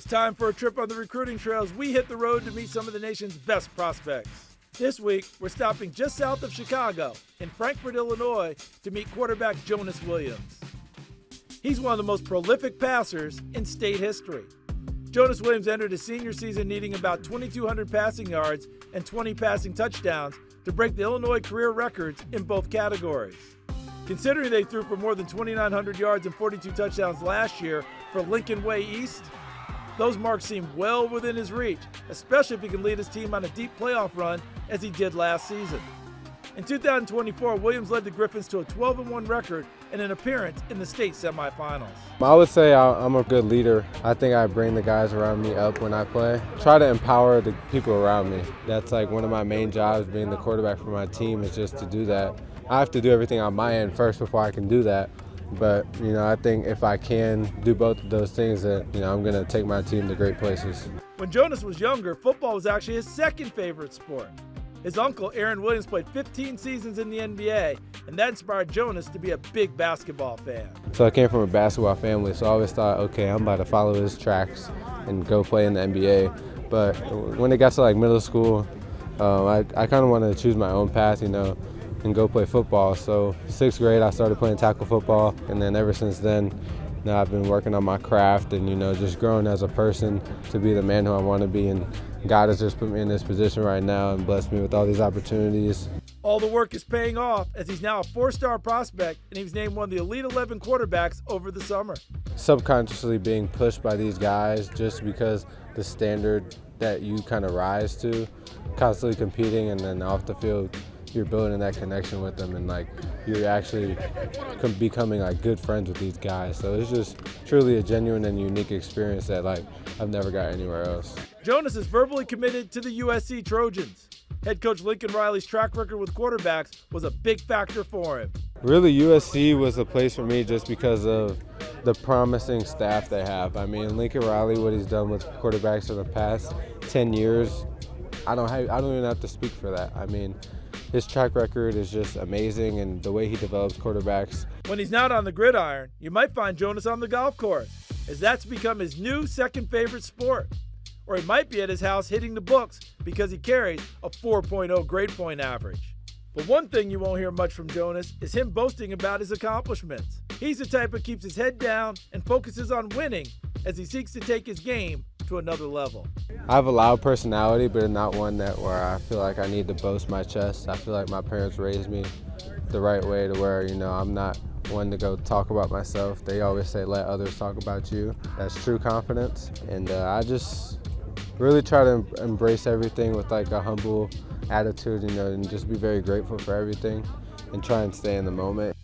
It's time for a trip on the recruiting trails. We hit the road to meet some of the nation's best prospects. This week, we're stopping just south of Chicago in Frankfort, Illinois, to meet quarterback Jonas Williams. He's one of the most prolific passers in state history. Jonas Williams entered his senior season needing about 2,200 passing yards and 20 passing touchdowns to break the Illinois career records in both categories. Considering they threw for more than 2,900 yards and 42 touchdowns last year for Lincoln Way East, those marks seem well within his reach, especially if he can lead his team on a deep playoff run as he did last season. In 2024, Williams led the Griffins to a 12-1 record and an appearance in the state semifinals. I would say I'm a good leader. I think I bring the guys around me up when I play. Try to empower the people around me. That's like one of my main jobs, being the quarterback for my team, is just to do that. I have to do everything on my end first before I can do that. But, I think if I can do both of those things, that, I'm going to take my team to great places. When Jonas was younger, football was actually his second favorite sport. His uncle, Aaron Williams, played 15 seasons in the NBA, and that inspired Jonas to be a big basketball fan. So I came from a basketball family, so I always thought, okay, I'm about to follow his tracks and go play in the NBA. But when it got to middle school, I kind of wanted to choose my own path, and go play football. So 6th grade, I started playing tackle football, and then ever since then, I've been working on my craft and, just growing as a person to be the man who I want to be. And God has just put me in this position right now and blessed me with all these opportunities. All the work is paying off as he's now a 4-star prospect, and he was named one of the Elite 11 quarterbacks over the summer. Subconsciously being pushed by these guys just because the standard that you kind of rise to, constantly competing, and then off the field, you're building that connection with them, and you're actually becoming good friends with these guys. So it's just truly a genuine and unique experience that I've never got anywhere else. Jonas is verbally committed to the USC Trojans. Head coach Lincoln Riley's track record with quarterbacks was a big factor for him. Really, USC was a place for me just because of the promising staff they have. I mean, Lincoln Riley, what he's done with quarterbacks in the past 10 years, I don't even have to speak for that. I mean, his track record is just amazing, and the way he develops quarterbacks. When he's not on the gridiron, you might find Jonas on the golf course, as that's become his new second favorite sport. Or he might be at his house hitting the books because he carries a 4.0 grade point average. But one thing you won't hear much from Jonas is him boasting about his accomplishments. He's the type that keeps his head down and focuses on winning as he seeks to take his game to another level. I have a loud personality, but not one where I feel like I need to boast my chest. I feel like my parents raised me the right way to where, I'm not one to go talk about myself. They always say, let others talk about you. That's true confidence. And I just really try to embrace everything with a humble attitude, and just be very grateful for everything and try and stay in the moment.